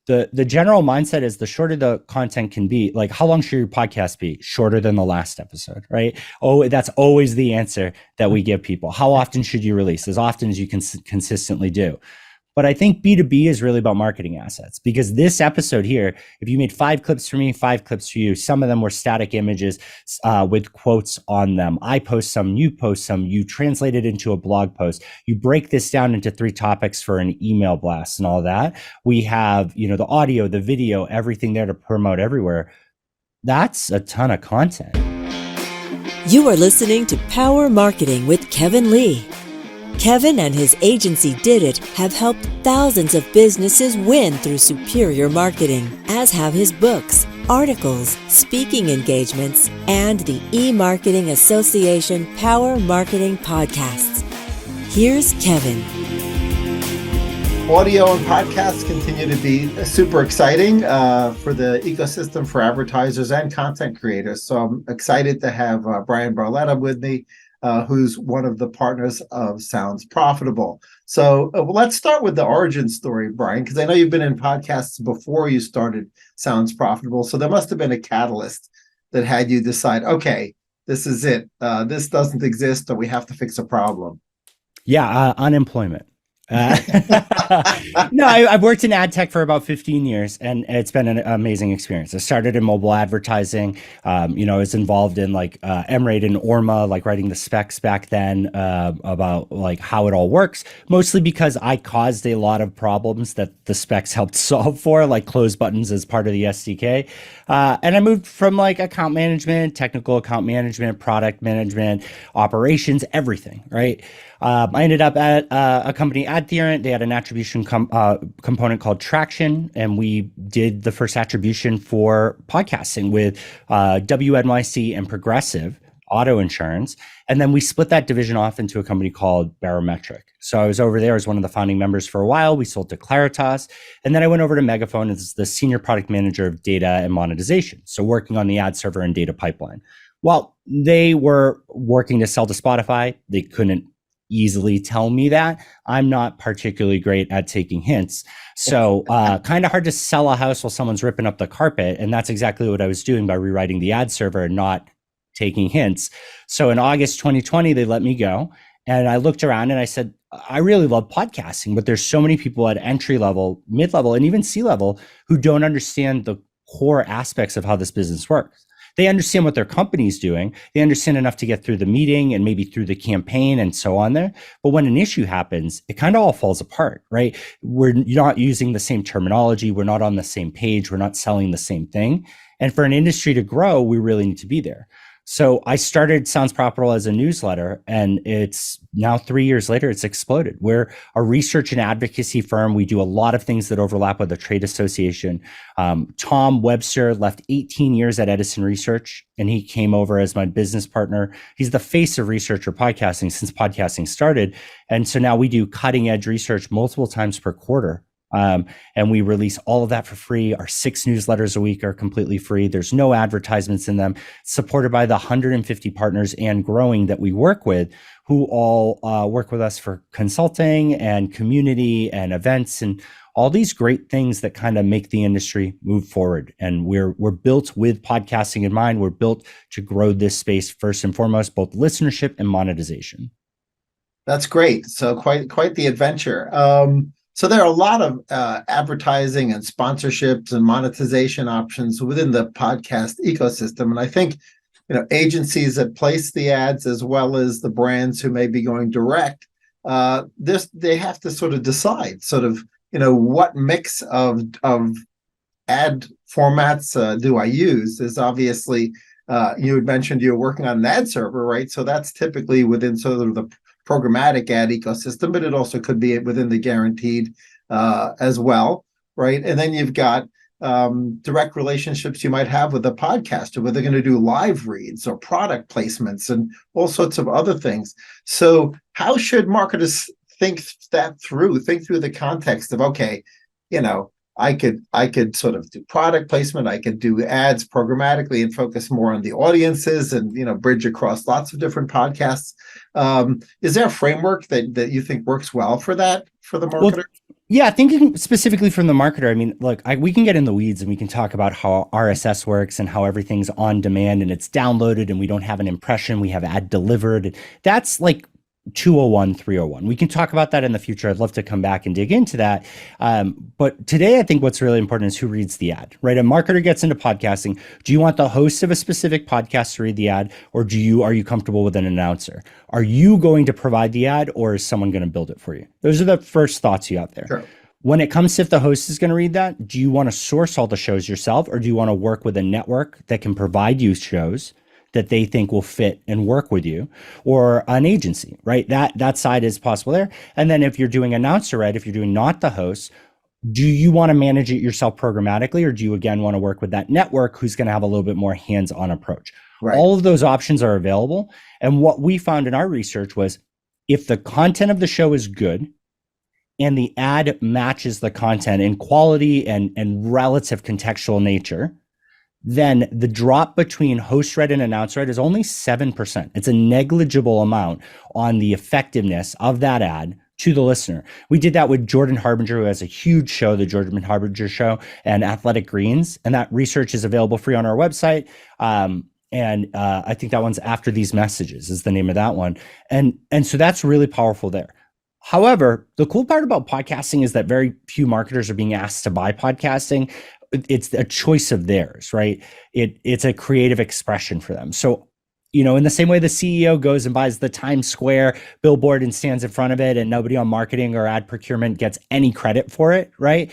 The general mindset is the shorter the content can be, like how long should your podcast be? Shorter than the last episode, right? Oh, that's always the answer that we give people. How often should you release? As often as you can consistently do. But I think B2B is really about marketing assets, because this episode here, if you made 5 clips for me, 5 clips for you, some of them were static images with quotes on them. I post some, you post some, you translate it into a blog post. You break this down into 3 topics for an email blast and all that. We have, the audio, the video, everything there to promote everywhere. That's a ton of content. You are listening to Power Marketing with Kevin Lee. Kevin and his agency Did It have helped thousands of businesses win through superior marketing, as have his books, articles, speaking engagements, and the E-Marketing Association Power Marketing podcasts. Here's Kevin. Audio and podcasts continue to be super exciting for the ecosystem for advertisers and content creators. So I'm excited to have Bryan Barletta with me, who's one of the partners of Sounds Profitable. So let's start with the origin story, Bryan, because I know you've been in podcasts before you started Sounds Profitable. So there must have been a catalyst that had you decide, okay, this is it. This doesn't exist, or we have to fix a problem. Yeah, unemployment. No, I've worked in ad tech for about 15 years, and it's been an amazing experience. I started in mobile advertising. I was involved in M-Rate and Orma, like writing the specs back then about like how it all works, mostly because I caused a lot of problems that the specs helped solve for, like close buttons as part of the SDK. And I moved from like account management, technical account management, product management, operations, everything, right? I ended up at a company, Adherent. They had an attribution component called Traction, and we did the first attribution for podcasting with WNYC and Progressive Auto Insurance. And then we split that division off into a company called Barometric. So I was over there as one of the founding members for a while. We sold to Claritas. And then I went over to Megaphone as the senior product manager of data and monetization. So working on the ad server and data pipeline. While they were working to sell to Spotify, they couldn't easily tell me that. I'm not particularly great at taking hints. So kind of hard to sell a house while someone's ripping up the carpet. And that's exactly what I was doing by rewriting the ad server and not taking hints. So in August 2020, they let me go. And I looked around and I said, I really love podcasting, but there's so many people at entry level, mid-level, and even C-level who don't understand the core aspects of how this business works. They understand what their company's doing. They understand enough to get through the meeting and maybe through the campaign and so on there. But when an issue happens, it kind of all falls apart, right? We're not using the same terminology. We're not on the same page. We're not selling the same thing. And for an industry to grow, we really need to be there. So I started Sounds Profitable as a newsletter, and it's now 3 years later, it's exploded. We're a research and advocacy firm. We do a lot of things that overlap with the trade association. Tom Webster left 18 years at Edison Research, and he came over as my business partner. He's the face of research for podcasting since podcasting started. And so now we do cutting edge research multiple times per quarter. And we release all of that for free. Our 6 newsletters a week are completely free. There's no advertisements in them, supported by the 150 partners and growing that we work with, who all work with us for consulting and community and events and all these great things that kind of make the industry move forward. And we're built with podcasting in mind. We're built to grow this space first and foremost, both listenership and monetization. That's great. So quite the adventure. So there are a lot of advertising and sponsorships and monetization options within the podcast ecosystem. And I think, agencies that place the ads as well as the brands who may be going direct, they have to sort of decide what mix of ad formats do I use. There's obviously, you had mentioned you're working on an ad server, right? So that's typically within sort of the programmatic ad ecosystem, but it also could be within the guaranteed as well, right? And then you've got direct relationships you might have with a podcaster, where they're going to do live reads or product placements and all sorts of other things. So how should marketers think through the context of, okay, I could sort of do product placement. I could do ads programmatically and focus more on the audiences and, bridge across lots of different podcasts. Is there a framework that you think works well for that, for the marketer? Yeah, thinking specifically from the marketer, I mean, look, we can get in the weeds and we can talk about how RSS works and how everything's on demand and it's downloaded and we don't have an impression, we have ad delivered. That's like 201, 301. We can talk about that in the future. I'd love to come back and dig into that. But today, I think what's really important is who reads the ad, right? A marketer gets into podcasting. Do you want the host of a specific podcast to read the ad, or are you comfortable with an announcer? Are you going to provide the ad, or is someone going to build it for you? Those are the first thoughts you have there. Sure. When it comes to if the host is going to read that, do you want to source all the shows yourself, or do you want to work with a network that can provide you shows that they think will fit and work with you, or an agency, right? That side is possible there. And then if you're doing announcer, right, if you're doing not the host, do you want to manage it yourself programmatically, or do you again want to work with that network who's going to have a little bit more hands-on approach? Right. All of those options are available. And what we found in our research was if the content of the show is good and the ad matches the content in quality and relative contextual nature, then the drop between host read and announcer read is only 7%. It's a negligible amount on the effectiveness of that ad to the listener. We did that with Jordan Harbinger, who has a huge show, the Jordan Harbinger Show, and Athletic Greens. And that research is available free on our website. I think that one's After These Messages is the name of that one. And so that's really powerful there. However, the cool part about podcasting is that very few marketers are being asked to buy podcasting. It's a choice of theirs, right? It's a creative expression for them. So, in the same way the CEO goes and buys the Times Square billboard and stands in front of it and nobody on marketing or ad procurement gets any credit for it, right?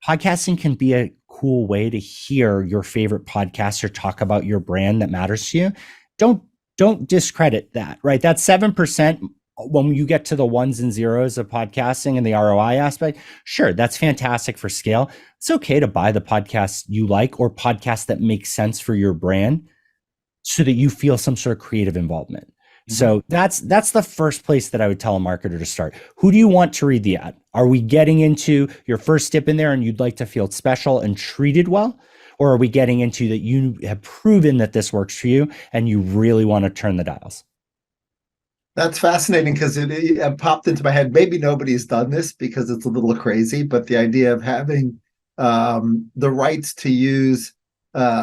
Podcasting can be a cool way to hear your favorite podcaster talk about your brand that matters to you. Don't discredit that, right? That 7%, when you get to the ones and zeros of podcasting and the ROI aspect, sure, that's fantastic for scale. It's okay to buy the podcast you like or podcasts that make sense for your brand so that you feel some sort of creative involvement. Mm-hmm. So that's the first place that I would tell a marketer to start. Who do you want to read the ad? Are we getting into your first dip in there and you'd like to feel special and treated well? Or are we getting into that you have proven that this works for you and you really want to turn the dials? That's fascinating because it popped into my head. Maybe nobody's done this because it's a little crazy, but the idea of having the rights to use a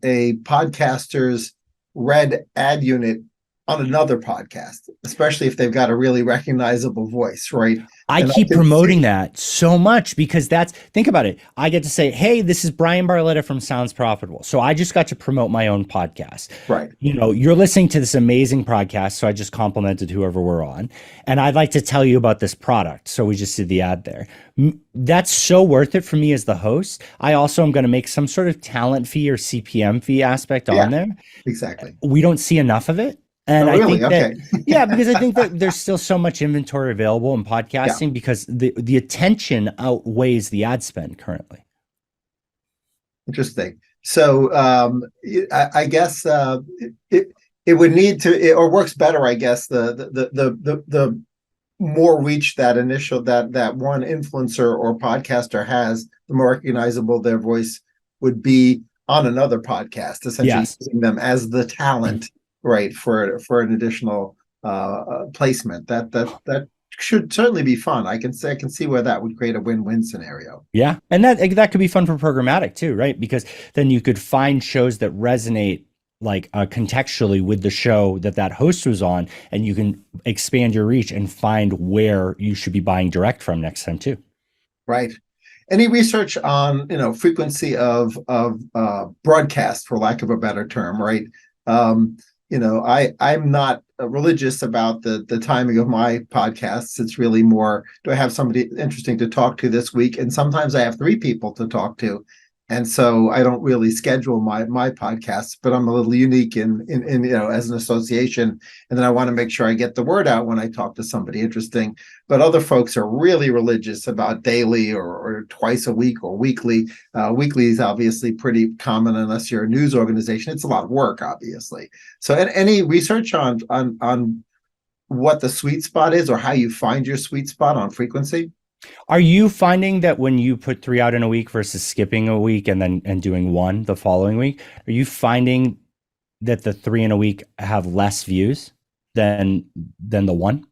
podcaster's read ad unit on another podcast, especially if they've got a really recognizable voice, right? I keep promoting that so much because think about it. I get to say, hey, this is Bryan Barletta from Sounds Profitable. So I just got to promote my own podcast. Right. You're listening to this amazing podcast. So I just complimented whoever we're on. And I'd like to tell you about this product. So we just did the ad there. That's so worth it for me as the host. I also am going to make some sort of talent fee or CPM fee aspect on there. Exactly. We don't see enough of it. And really? I think that, yeah, because I think that there's still so much inventory available in podcasting because the attention outweighs the ad spend currently. Interesting. So I guess it would need to, or works better, I guess, the more reach that one influencer or podcaster has, the more recognizable their voice would be on another podcast, essentially using them as the talent. Right, for an additional placement. That should certainly be fun. I can see where that would create a win-win scenario. Yeah, and that could be fun for programmatic too, right? Because then you could find shows that resonate like contextually with the show that host was on, and you can expand your reach and find where you should be buying direct from next time too. Right. Any research on frequency of broadcast, for lack of a better term, right? I'm not religious about the timing of my podcasts. It's really more, do I have somebody interesting to talk to this week? And sometimes I have 3 people to talk to. And so I don't really schedule my podcasts, but I'm a little unique in as an association. And then I want to make sure I get the word out when I talk to somebody interesting. But other folks are really religious about daily or twice a week or weekly. Weekly is obviously pretty common unless you're a news organization. It's a lot of work, obviously. So any research on what the sweet spot is or how you find your sweet spot on frequency? Are you finding that when you put 3 out in a week versus skipping a week and doing 1 the following week, are you finding that the 3 in a week have less views than the 1?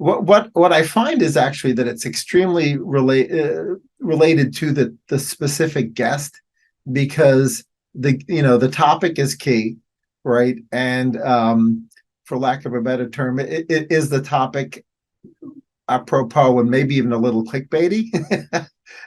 what I find is actually that it's extremely related to the specific guest, because the topic is key, right? And for lack of a better term, it is the topic apropos and maybe even a little clickbaity.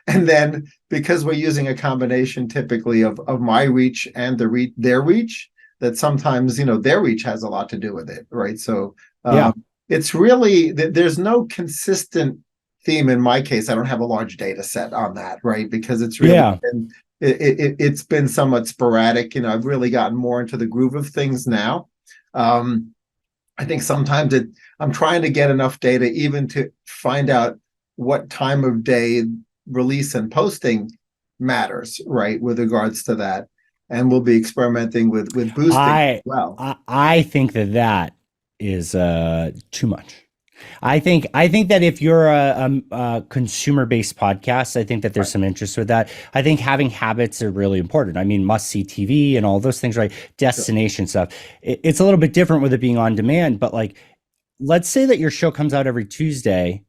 And then because we're using a combination typically of my reach and their reach, that sometimes their reach has a lot to do with it, right? So Yeah. it's really there's no consistent theme. In my case, I don't have a large data set on that, right? Because it's really Yeah. been it's been somewhat sporadic. I've really gotten more into the groove of things now. I think sometimes I'm trying to get enough data even to find out what time of day release and posting matters, right, with regards to that. And we'll be experimenting with boosting as well. I think that is too much. I think that if you're a consumer-based podcast, I think that there's some interest with that. I think having habits are really important. I mean, must-see TV and all those things, right? Destination stuff. It's a little bit different with it being on demand, but like, let's say that your show comes out every Tuesday,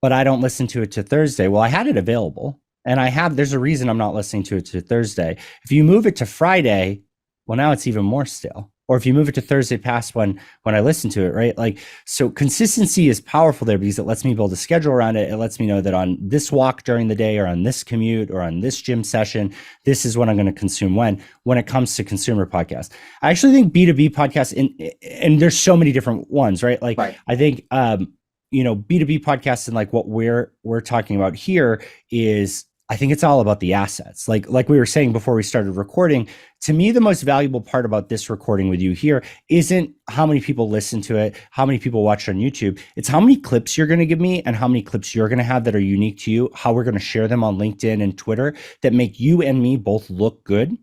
but I don't listen to it to Thursday. Well, I had it available, and there's a reason I'm not listening to it to Thursday. If you move it to Friday, well, now it's even more still. Or if you move it to Thursday past when I listen to it, right? Like, so consistency is powerful there because it lets me build a schedule around it. It lets me know that on this walk during the day or on this commute or on this gym session, this is what I'm going to consume when it comes to consumer podcasts. I actually think B2B podcasts, and there's so many different ones, right? Like, right. I think, B2B podcasts and like what we're talking about here is, I think it's all about the assets. Like we were saying before we started recording, to me, the most valuable part about this recording with you here isn't how many people listen to it, how many people watch on YouTube. It's how many clips you're going to give me and how many clips you're going to have that are unique to you, how we're going to share them on LinkedIn and Twitter that make you and me both look good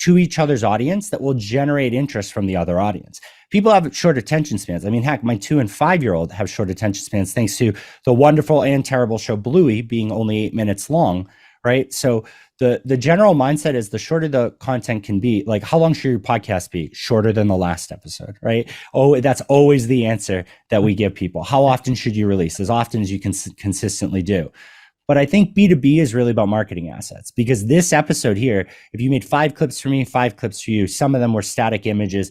to each other's audience, that will generate interest from the other audience. People have short attention spans. I mean, heck, my 2 and 5-year-old have short attention spans thanks to the wonderful and terrible show Bluey being only 8 minutes long. Right. So the general mindset is the shorter the content can be, like, how long should your podcast be? Shorter than the last episode. Right. Oh, that's always the answer that we give people. How often should you release? As often as you can consistently do. But I think B2B is really about marketing assets, because this episode here, if you made 5 clips for me, 5 clips for you, some of them were static images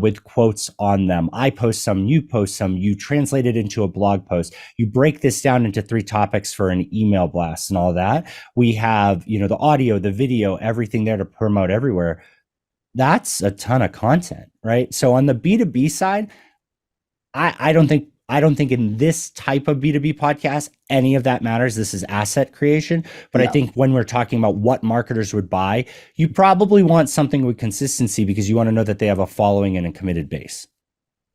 with quotes on them. I post some, you post some, you translate it into a blog post. You break this down into 3 topics for an email blast and all that. We have, the audio, the video, everything there to promote everywhere. That's a ton of content, right? So on the B2B side, I don't think in this type of B2B podcast, any of that matters. This is asset creation. But yeah. I think when we're talking about what marketers would buy, you probably want something with consistency because you want to know that they have a following and a committed base.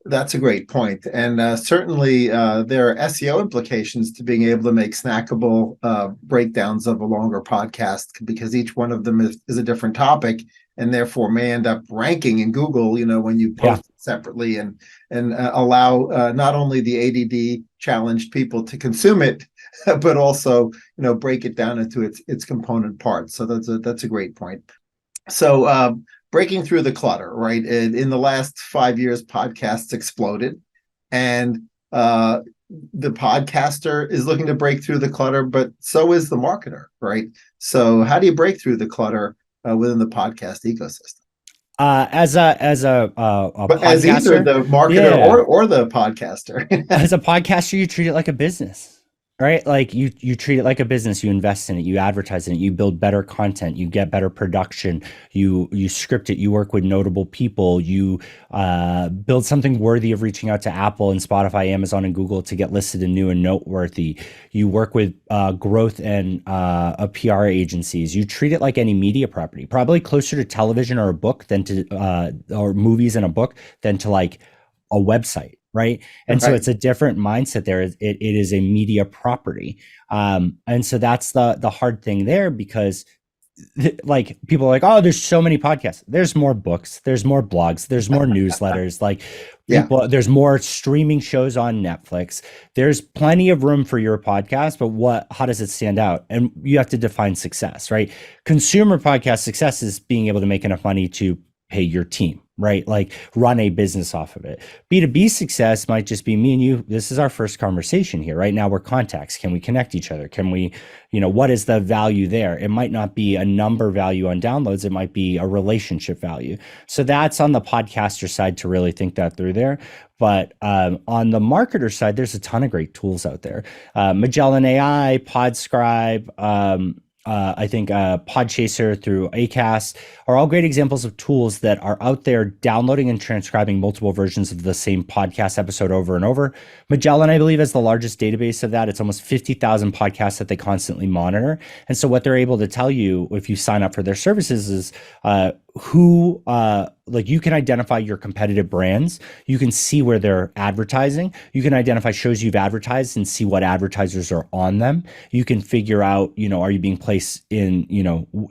That's a great point. And certainly there are SEO implications to being able to make snackable breakdowns of a longer podcast, because each one of them is a different topic and therefore may end up ranking in Google, when you post it separately and allow not only the ADD challenged people to consume it, but also, break it down into its component parts. So that's a great point. So breaking through the clutter, right? In the last 5 years, podcasts exploded, and the podcaster is looking to break through the clutter, but so is the marketer, right? So how do you break through the clutter within the podcast ecosystem? As either the marketer or the podcaster. As a podcaster, you treat it like a business. Right? Like you treat it like a business, you invest in it, you advertise in it, you build better content, you get better production, you script it, you work with notable people, you build something worthy of reaching out to Apple and Spotify, Amazon, and Google to get listed in new and noteworthy. You work with growth and PR agencies. You treat it like any media property, probably closer to television or a book than to or movies and a book than to like a website. Right. And so it's a different mindset there. It is a media property. And so that's the hard thing there, because like people are like, oh, there's so many podcasts. There's more books. There's more blogs. There's more newsletters. Like there's more streaming shows on Netflix. There's plenty of room for your podcast, but how does it stand out? And you have to define success, right? Consumer podcast success is being able to make enough money to pay your team, right? Like run a business off of it. B2B success might just be me and you. This is our first conversation here. Right now we're contacts. Can we connect each other? Can we, what is the value there? It might not be a number value on downloads. It might be a relationship value. So that's on the podcaster side to really think that through there. But on the marketer side, there's a ton of great tools out there. Magellan AI, Podscribe, I think Podchaser through Acast are all great examples of tools that are out there downloading and transcribing multiple versions of the same podcast episode over and over. Magellan, I believe, is the largest database of that. It's almost 50,000 podcasts that they constantly monitor. And so what they're able to tell you if you sign up for their services is who like you can identify your competitive brands. You can see where they're advertising. You can identify shows you've advertised and see what advertisers are on them. You can figure out, are you being placed in,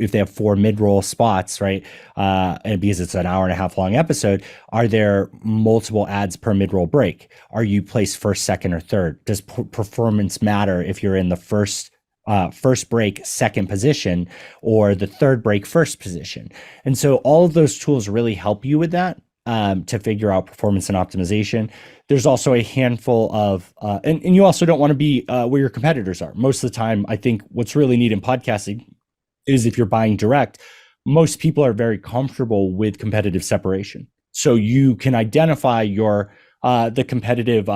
if they have 4 mid-roll spots, right? And because it's an hour and a half long episode, are there multiple ads per mid-roll break? Are you placed first, second, or third? Does performance matter if you're in the first break, second position, or the third break, first position? And so all of those tools really help you with that to figure out performance and optimization. There's also a handful of, and you also don't want to be where your competitors are. Most of the time, I think what's really neat in podcasting is if you're buying direct, most people are very comfortable with competitive separation. So you can identify the competitive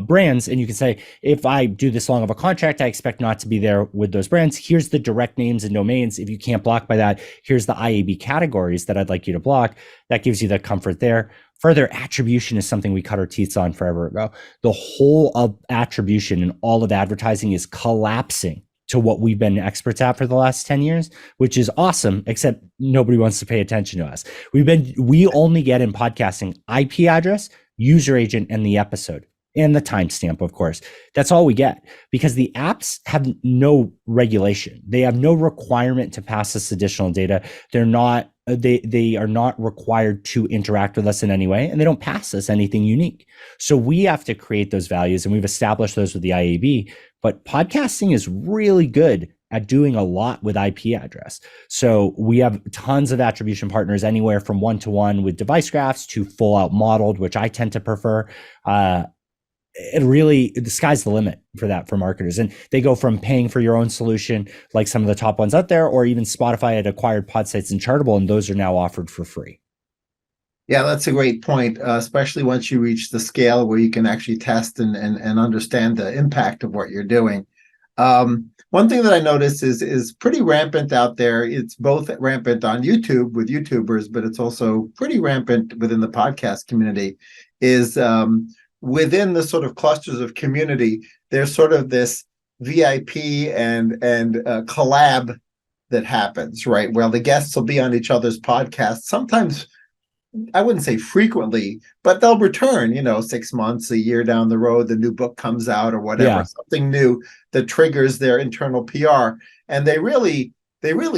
brands, and you can say, if I do this long of a contract, I expect not to be there with those brands. Here's the direct names and domains. If you can't block by that, here's the IAB categories that I'd like you to block. That gives you the comfort there. Further, attribution is something we cut our teeth on forever ago. The whole of attribution and all of advertising is collapsing to what we've been experts at for the last 10 years, which is awesome, except nobody wants to pay attention to us. We only get in podcasting IP address, user agent, and the episode, and the timestamp, of course. That's all we get, because the apps have no regulation. They have no requirement to pass us additional data. They are not required to interact with us in any way, and they don't pass us anything unique. So we have to create those values, and we've established those with the IAB. But podcasting is really good at doing a lot with IP address. So we have tons of attribution partners, anywhere from one-to-one with device graphs to full out modeled, which I tend to prefer. It really, the sky's the limit for that for marketers. And they go from paying for your own solution, like some of the top ones out there, or even Spotify had acquired Podsights and Chartable, and those are now offered for free. Yeah, that's a great point, especially once you reach the scale where you can actually test and understand the impact of what you're doing. One thing that I noticed is pretty rampant out there. It's both rampant on YouTube with YouTubers, but it's also pretty rampant within the podcast community, is within the sort of clusters of community, there's sort of this VIP and collab that happens, right? Where the guests will be on each other's podcasts. Sometimes, I wouldn't say frequently, but they'll return, 6 months, a year down the road, the new book comes out or whatever, something new that triggers their internal PR. And they really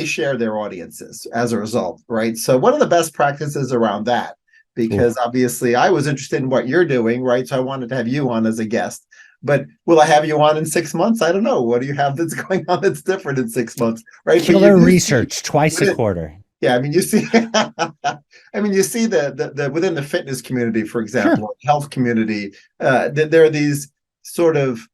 share their audiences as a result, right? So what are the best practices around that? Because obviously I was interested in what you're doing, right? So I wanted to have you on as a guest. But will I have you on in 6 months? I don't know. What do you have that's going on that's different in 6 months, right? Killer research twice a quarter. Yeah, I mean, you see, you see the within the fitness community, for example, health community, there are these sort of,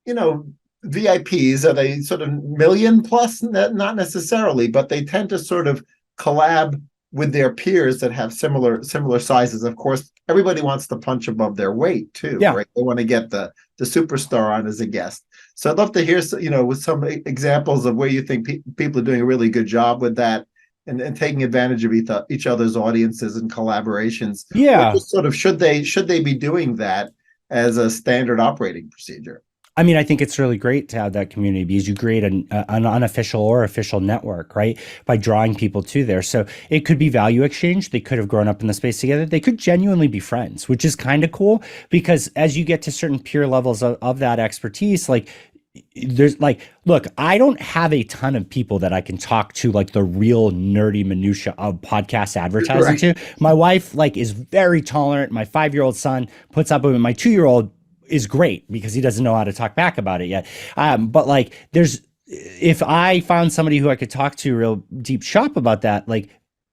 VIPs. Are they sort of million plus? Not necessarily, but they tend to sort of collab with their peers that have similar sizes. Of course, everybody wants to punch above their weight too, right? They want to get the superstar on as a guest. So I'd love to hear, with some examples of where you think people are doing a really good job with that. And taking advantage of each other's audiences and collaborations. Sort of should they be doing that as a standard operating procedure? I mean, I think it's really great to have that community, because you create an unofficial or official network, right? By drawing people to there. So it could be value exchange. They could have grown up in the space together. They could genuinely be friends, which is kind of cool, because as you get to certain peer levels of that expertise, like, there's look, I don't have a ton of people that I can talk to, like the real nerdy minutia of podcast advertising to. My wife is very tolerant. My 5-year-old son puts up with it. My 2-year-old is great because he doesn't know how to talk back about it yet. But if I found somebody who I could talk to real deep shop about that,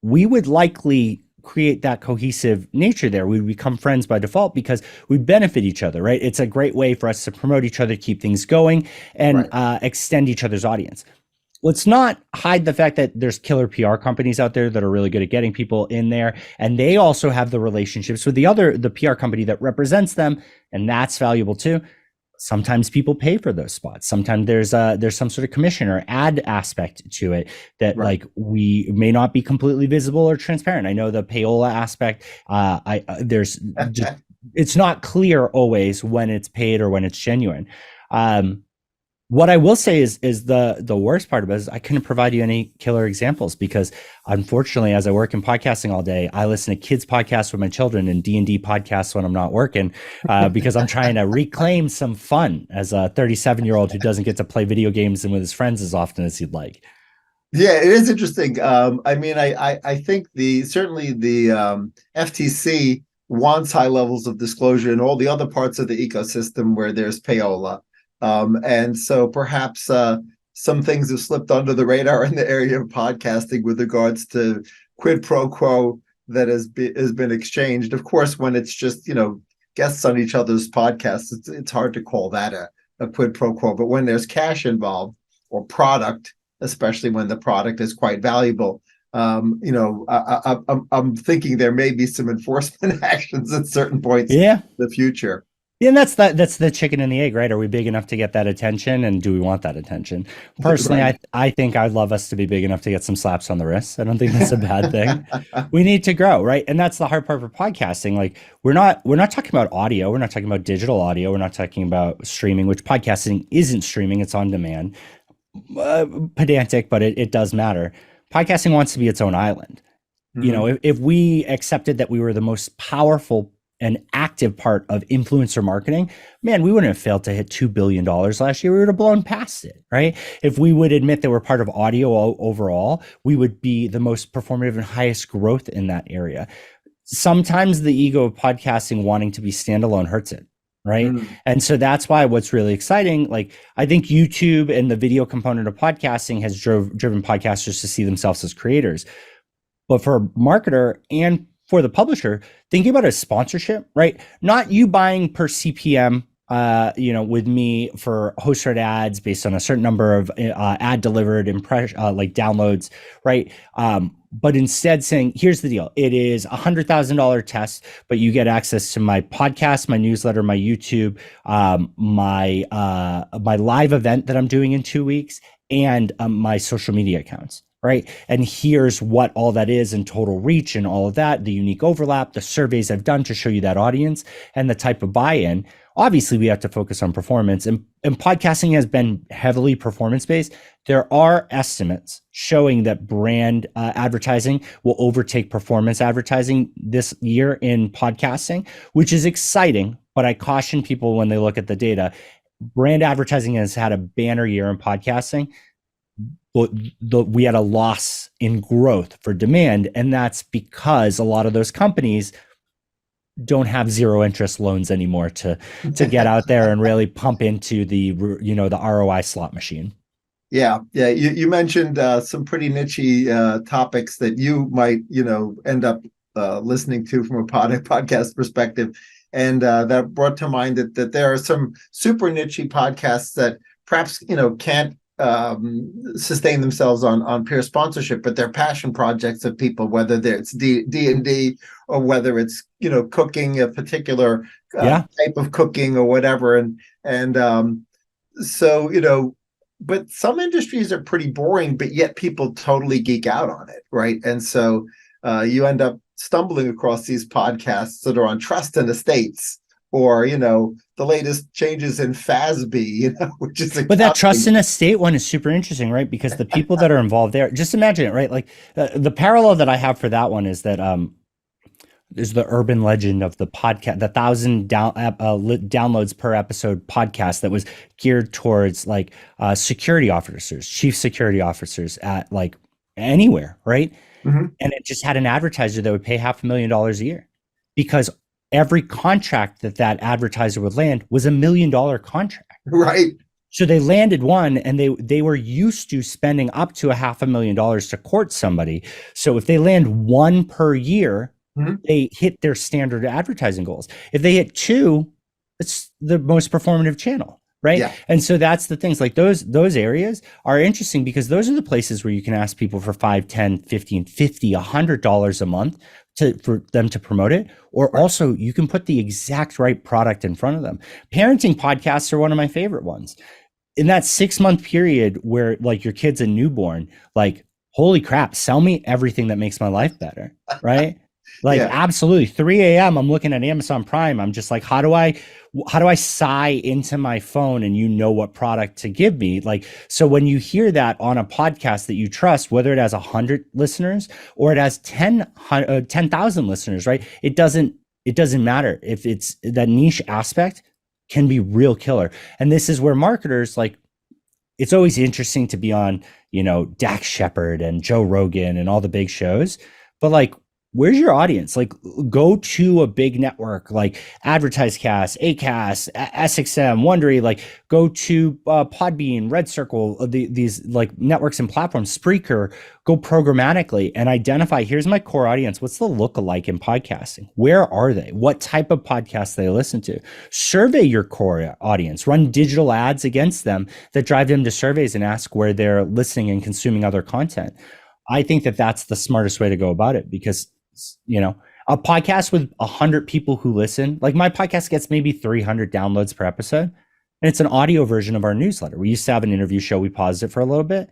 we would likely create that cohesive nature there. We become friends by default because we benefit each other, right? It's a great way for us to promote each other, keep things going, and extend each other's audience. Let's not hide the fact that there's killer PR companies out there that are really good at getting people in there, and they also have the relationships with the PR company that represents them, and that's valuable too. Sometimes people pay for those spots. Sometimes there's some sort of commission or ad aspect to it that like we may not be completely visible or transparent. I know the payola aspect. There's just, it's not clear always when it's paid or when it's genuine. What I will say is the worst part of it is I couldn't provide you any killer examples because unfortunately, as I work in podcasting all day, I listen to kids podcasts with my children and D&D podcasts when I'm not working because I'm trying to reclaim some fun as a 37-year-old who doesn't get to play video games and with his friends as often as he'd like. Yeah, it is interesting. I mean, I think certainly the FTC wants high levels of disclosure in all the other parts of the ecosystem where there's payola. And so perhaps some things have slipped under the radar in the area of podcasting with regards to quid pro quo that has been exchanged. Of course, when it's just, guests on each other's podcasts, it's hard to call that a quid pro quo. But when there's cash involved or product, especially when the product is quite valuable, I'm thinking there may be some enforcement actions at certain points in the future. Yeah, and that's the chicken and the egg, right? Are we big enough to get that attention, and do we want that attention? Personally, right. I think I'd love us to be big enough to get some slaps on the wrists. I don't think that's a bad thing. We need to grow, right? And that's the hard part for podcasting. Like we're not talking about audio, we're not talking about digital audio, we're not talking about streaming, which podcasting isn't streaming, it's on demand. Pedantic, but it does matter. Podcasting wants to be its own island. Mm-hmm. If we accepted that we were the most powerful and active part of influencer marketing, man, we wouldn't have failed to hit $2 billion last year. We would have blown past it, right? If we would admit that we're part of audio overall, we would be the most performative and highest growth in that area. Sometimes the ego of podcasting wanting to be standalone hurts it, right? And so that's why what's really exciting, like I think YouTube and the video component of podcasting has driven podcasters to see themselves as creators. But for a marketer and for the publisher, thinking about a sponsorship, right? Not you buying per CPM, with me for host-read ads based on a certain number of ad delivered downloads, right? But instead saying, here's the deal. It is $100,000 test, but you get access to my podcast, my newsletter, my YouTube, my live event that I'm doing in 2 weeks, and my social media accounts. Right. And here's what all that is in total reach and all of that, the unique overlap, the surveys I've done to show you that audience and the type of buy-in. Obviously, we have to focus on performance, and podcasting has been heavily performance-based. There are estimates showing that brand advertising will overtake performance advertising this year in podcasting, which is exciting. But I caution people when they look at the data, brand advertising has had a banner year in podcasting. We had a loss in growth for demand, and that's because a lot of those companies don't have zero interest loans anymore to get out there and really pump into the ROI slot machine. Yeah. You mentioned some pretty nichey topics that you might end up listening to from a podcast perspective, and that brought to mind that there are some super nichey podcasts that perhaps can't sustain themselves on peer sponsorship, but they're passion projects of people, whether it's D&D or whether it's cooking a particular type of cooking or whatever, and so but some industries are pretty boring, but yet people totally geek out on it, right? And so you end up stumbling across these podcasts that are on trust and estates, or the latest changes in FASB, which is but that trust in estate one is super interesting, right? Because the people that are involved there, just imagine it, right? Like the parallel that I have for that one is that there's the urban legend of the podcast, the 1,000 downloads per episode podcast that was geared towards like security officers, chief security officers at like anywhere, right? Mm-hmm. And it just had an advertiser that would pay $500,000 a year because every contract that advertiser would land was $1 million contract. Right. So they landed one, and they were used to spending up to $500,000 to court somebody. So if they land one per year, Mhm. they hit their standard advertising goals. If they hit two, it's the most performative channel, right? Yeah. And so that's the things, like those areas are interesting because those are the places where you can ask people for 5, 10, 15, 50, $100 a month for them to promote it. Or Right. also you can put the exact right product in front of them. Parenting podcasts are one of my favorite ones. In that 6-month period where like your kid's a newborn, like, holy crap, sell me everything that makes my life better, right? Like, Yeah. absolutely. 3 a.m. I'm looking at Amazon Prime. I'm just like, how do I sigh into my phone and you know what product to give me? Like, so when you hear that on a podcast that you trust, whether it has 100 listeners or it has 10,000 listeners, right? It doesn't matter if it's that niche aspect can be real killer. And this is where marketers, like, it's always interesting to be on, Dax Shepard and Joe Rogan and all the big shows. But like, where's your audience? Like, go to a big network like AdvertiseCast, Acast, SXM, Wondery. Like, go to Podbean, Red Circle, these like networks and platforms, Spreaker. Go programmatically and identify. Here's my core audience. What's the lookalike in podcasting? Where are they? What type of podcasts they listen to? Survey your core audience. Run digital ads against them that drive them to surveys and ask where they're listening and consuming other content. I think that that's the smartest way to go about it because, a podcast with 100 people who listen, like my podcast gets maybe 300 downloads per episode. And it's an audio version of our newsletter. We used to have an interview show. We paused it for a little bit.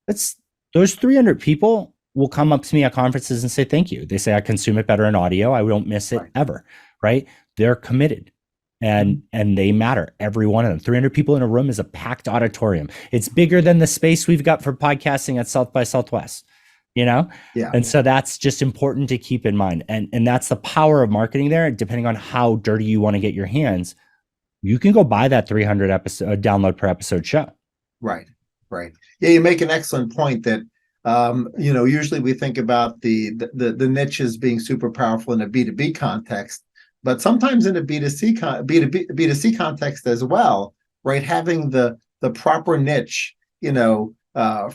It's those 300 people will come up to me at conferences and say, thank you. They say, I consume it better in audio. I don't miss it Right. ever. Right. They're committed. And they matter, every one of them. 300 people in a room is a packed auditorium. It's bigger than the space we've got for podcasting at South by Southwest, Yeah. and so that's just important to keep in mind. And that's the power of marketing there. Depending on how dirty you want to get your hands, you can go buy that 300 episode download per episode show. Right. Right. Yeah, you make an excellent point that usually we think about the niches being super powerful in a B2B context, but sometimes in a B2C context as well, right? Having the proper niche,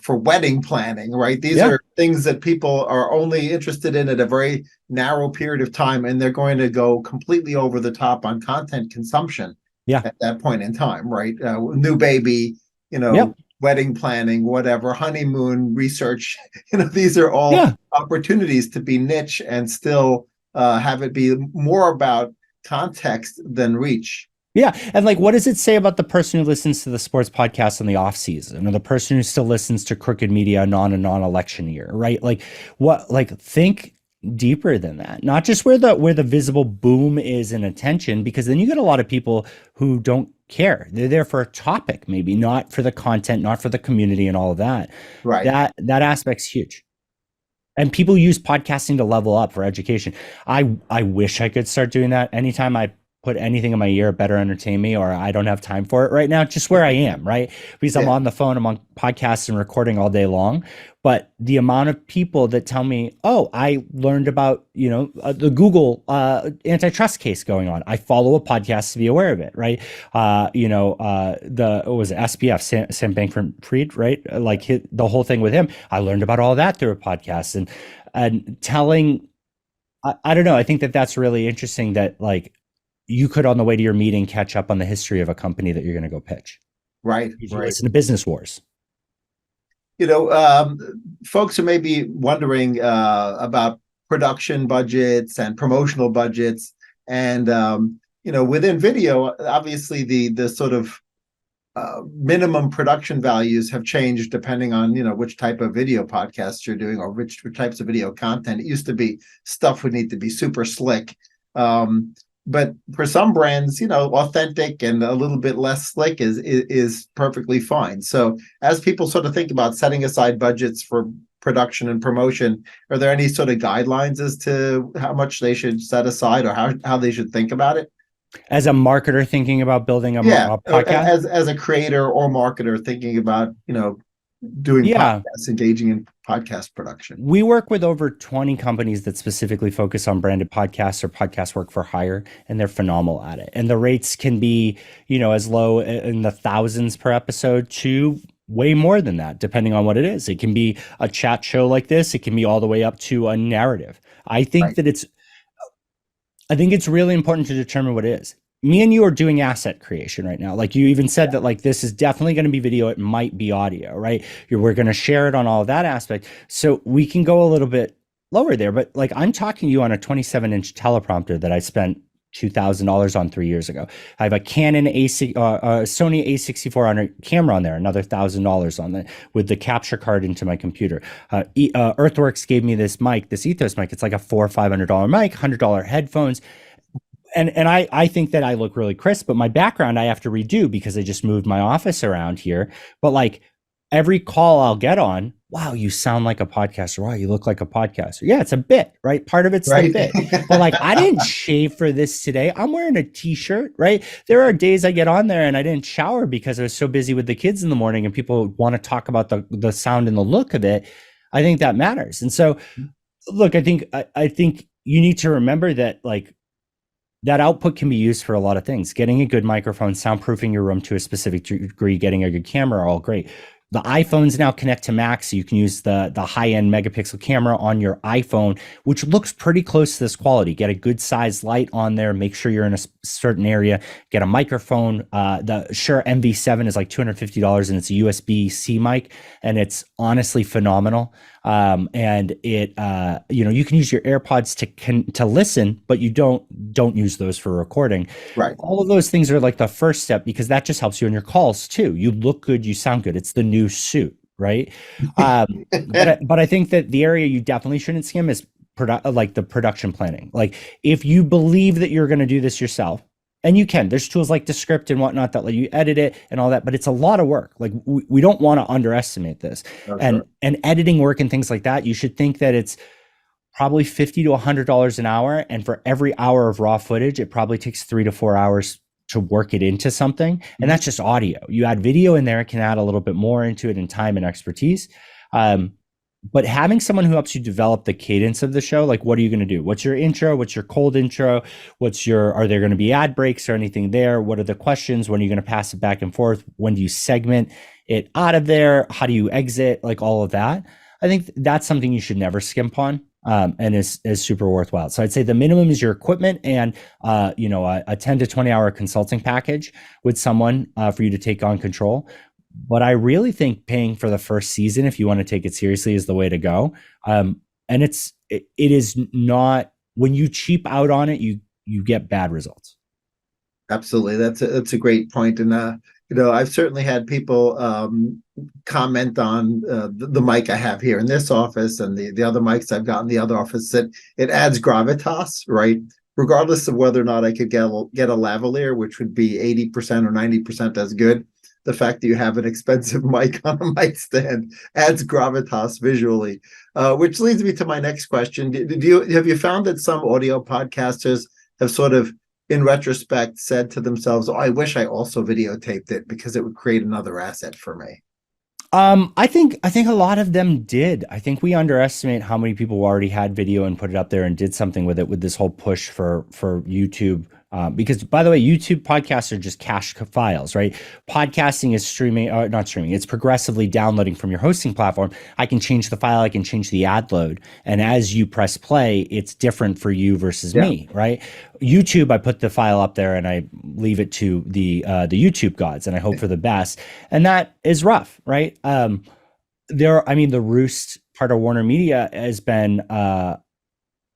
for wedding planning, right? These Yeah. are things that people are only interested in at a very narrow period of time, and they're going to go completely over the top on content consumption Yeah. at that point in time, right? New baby, Yep. wedding planning, whatever, honeymoon research, these are all Yeah. opportunities to be niche and still have it be more about context than reach. Yeah. And like, what does it say about the person who listens to the sports podcast in the off season, or the person who still listens to Crooked Media a non-election year, right? Like, think deeper than that, not just where the visible boom is in attention, because then you get a lot of people who don't care. They're there for a topic, maybe not for the content, not for the community and all of that. Right. That aspect's huge. And people use podcasting to level up for education. I wish I could start doing that. Anytime I put anything in my ear, it better entertain me, or I don't have time for it right now, just where I am, right? Because I'm on the phone, I'm on podcasts and recording all day long. But the amount of people that tell me, oh, I learned about, the Google antitrust case going on. I follow a podcast to be aware of it, right? What was it, SBF, Sam Bankman-Fried, right? Like the whole thing with him. I learned about all that through a podcast and telling, I don't know. I think that that's really interesting that like, you could on the way to your meeting catch up on the history of a company that you're going to go pitch. Right. You listen to Business Wars. Folks who may be wondering about production budgets and promotional budgets, and within video, obviously the sort of minimum production values have changed depending on which type of video podcast you're doing or which types of video content. It used to be stuff would need to be super slick. But for some brands, authentic and a little bit less slick is perfectly fine. So as people sort of think about setting aside budgets for production and promotion, are there any sort of guidelines as to how much they should set aside or how they should think about it? As a marketer thinking about building a podcast? As a creator or marketer thinking about, doing podcasts, engaging in podcast production? We work with over 20 companies that specifically focus on branded podcasts or podcast work for hire, and they're phenomenal at it. And the rates can be, as low in the thousands per episode to way more than that, depending on what it is. It can be a chat show like this. It can be all the way up to a narrative. I think Right. that it's really important to determine what it is. Me and you are doing asset creation right now. Like you even said that like this is definitely going to be video. It might be audio, right? We're going to share it on all of that aspect. So we can go a little bit lower there. But like I'm talking to you on a 27-inch teleprompter that I spent $2,000 on 3 years ago. I have a Canon Sony A64 on a camera on there, another $1,000 on that with the capture card into my computer. Earthworks gave me this mic, this Ethos mic. It's like a $400 or $500 mic, $100 headphones. And I think that I look really crisp, but my background I have to redo because I just moved my office around here. But like every call I'll get on, wow, you sound like a podcaster. Wow, you look like a podcaster. Yeah, it's a bit, right? Part of it's Right. the bit. But like I didn't shave for this today. I'm wearing a t-shirt, right? There are days I get on there and I didn't shower because I was so busy with the kids in the morning and people want to talk about the sound and the look of it. I think that matters. And so look, I think you need to remember that like that output can be used for a lot of things. Getting a good microphone, soundproofing your room to a specific degree, getting a good camera are all great. The iPhones now connect to Mac, so you can use the high-end megapixel camera on your iPhone, which looks pretty close to this quality. Get a good size light on there. Make sure you're in a certain area. Get a microphone. The Shure MV7 is like $250, and it's a USB-C mic, and it's honestly phenomenal. And it, you can use your AirPods to listen, but you don't use those for recording. Right. All of those things are like the first step because that just helps you in your calls too. You look good, you sound good. It's the new suit, right? But I think that the area you definitely shouldn't skim is like the production planning. Like if you believe that you're going to do this yourself, and you can, there's tools like Descript and whatnot that let you edit it and all that, but it's a lot of work. Like we don't want to underestimate this. And editing work and things like that, you should think that it's probably $50 to $100 an hour. And for every hour of raw footage, it probably takes 3 to 4 hours to work it into something. And that's just audio. You add video in there, it can add a little bit more into it in time and expertise. But having someone who helps you develop the cadence of the show, like what are you going to do? What's your intro? What's your cold intro? Are there going to be ad breaks or anything there? What are the questions? When are you going to pass it back and forth? When do you segment it out of there? How do you exit? Like all of that. I think that's something you should never skimp on. And is super worthwhile. So I'd say the minimum is your equipment and, a 10 to 20 hour consulting package with someone for you to take on control. But I really think paying for the first season, if you want to take it seriously, is the way to go. And it is not, when you cheap out on it, you get bad results. Absolutely. That's a great point. And, I've certainly had people comment on the mic I have here in this office and the other mics I've got in the other office that it adds gravitas, right? Regardless of whether or not I could get a lavalier, which would be 80% or 90% as good. The fact that you have an expensive mic on a mic stand adds gravitas visually, which leads me to my next question. Have you found that some audio podcasters have sort of, in retrospect, said to themselves, "Oh, I wish I also videotaped it because it would create another asset for me"? I think a lot of them did. I think we underestimate how many people already had video and put it up there and did something with it with this whole push for YouTube. Because by the way, YouTube podcasts are just cached files, right? Podcasting is streaming, not streaming. It's progressively downloading from your hosting platform. I can change the file. I can change the ad load. And as you press play, it's different for you versus me, right? YouTube, I put the file up there and I leave it to the YouTube gods and I hope for the best. And that is rough, right? The Roost part of Warner Media has been,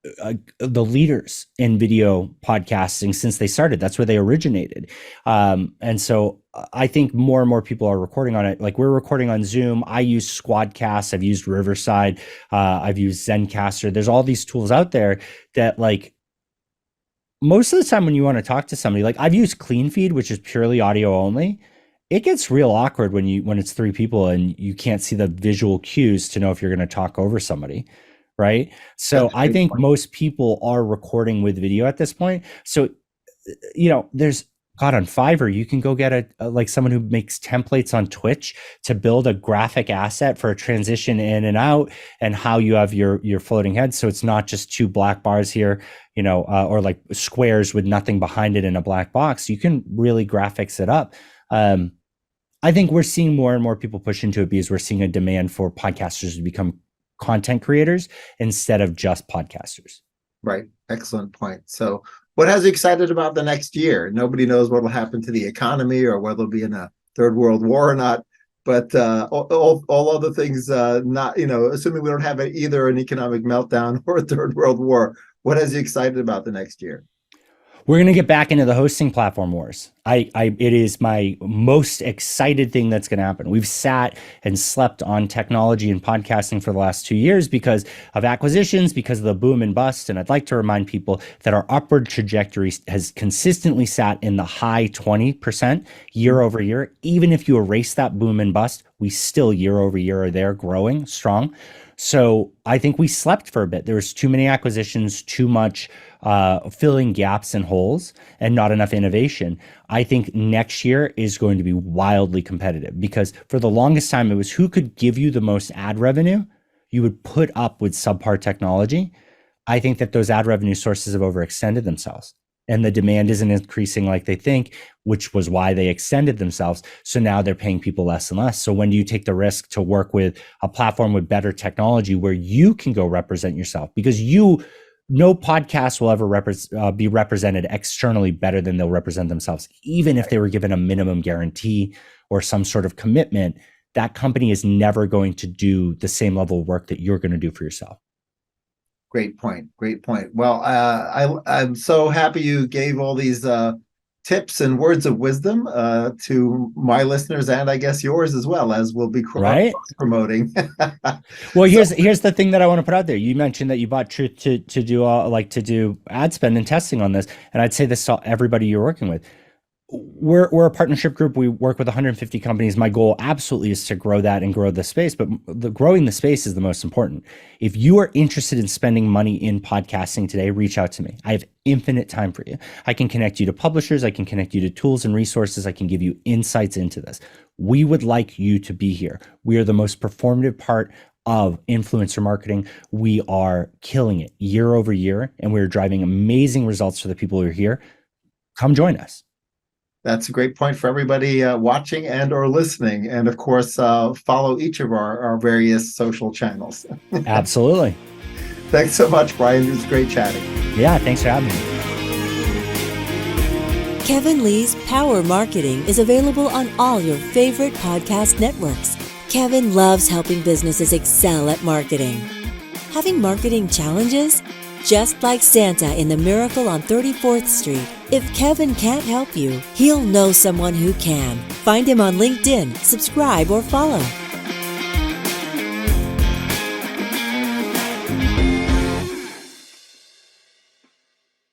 the leaders in video podcasting since they started. That's where they originated. And so I think more and more people are recording on it. Like we're recording on Zoom. I use Squadcast. I've used Riverside. I've used Zencaster. There's all these tools out there that like most of the time when you want to talk to somebody, like I've used CleanFeed, which is purely audio only. It gets real awkward when it's 3 people and you can't see the visual cues to know if you're going to talk over somebody. Right. So I think most people are recording with video at this point. So, there's God, on Fiverr, you can go get like someone who makes templates on Twitch to build a graphic asset for a transition in and out, and how you have your floating head. So it's not just two black bars here, or like squares with nothing behind it in a black box. You can really graphics it up. I think we're seeing more and more people push into it because we're seeing a demand for podcasters to become content creators instead of just podcasters. Right. Excellent point. So what has you excited about the next year? Nobody knows what will happen to the economy or whether we'll be in a third world war or not. But all other things, not, assuming we don't have either an economic meltdown or a third world war, what has you excited about the next year? We're going to get back into the hosting platform wars. It is my most excited thing that's going to happen. We've sat and slept on technology and podcasting for the last 2 years because of acquisitions, because of the boom and bust. And I'd like to remind people that our upward trajectory has consistently sat in the high 20% year over year. Even if you erase that boom and bust, we still year over year are there growing strong. So I think we slept for a bit. There was too many acquisitions, too much filling gaps and holes, and not enough innovation. I think next year is going to be wildly competitive because for the longest time, it was who could give you the most ad revenue you would put up with subpar technology. I think that those ad revenue sources have overextended themselves, and the demand isn't increasing like they think, which was why they extended themselves. So now they're paying people less and less. So when do you take the risk to work with a platform with better technology where you can go represent yourself? Because no podcast will ever be represented externally better than they'll represent themselves. Even if they were given a minimum guarantee or some sort of commitment, that company is never going to do the same level of work that you're going to do for yourself. Great point. Great point. Well, I'm so happy you gave all these tips and words of wisdom to my listeners, and I guess yours as well, as we'll be promoting. Well, here's the thing that I want to put out there. You mentioned that you bought Truth to do ad spend and testing on this, and I'd say this to everybody you're working with. We're a partnership group. We work with 150 companies. My goal absolutely is to grow that and grow the space, but growing the space is the most important. If you are interested in spending money in podcasting today, reach out to me. I have infinite time for you. I can connect you to publishers. I can connect you to tools and resources. I can give you insights into this. We would like you to be here. We are the most performative part of influencer marketing. We are killing it year over year, and we're driving amazing results for the people who are here. Come join us. That's a great point for everybody watching and or listening. And of course, follow each of our various social channels. Absolutely. Thanks so much, Bryan. It was great chatting. Yeah, thanks for having me. Kevin Lee's Power Marketing is available on all your favorite podcast networks. Kevin loves helping businesses excel at marketing. Having marketing challenges? Just like Santa in The Miracle on 34th Street, if Kevin can't help you, he'll know someone who can. Find him on LinkedIn, subscribe, or follow.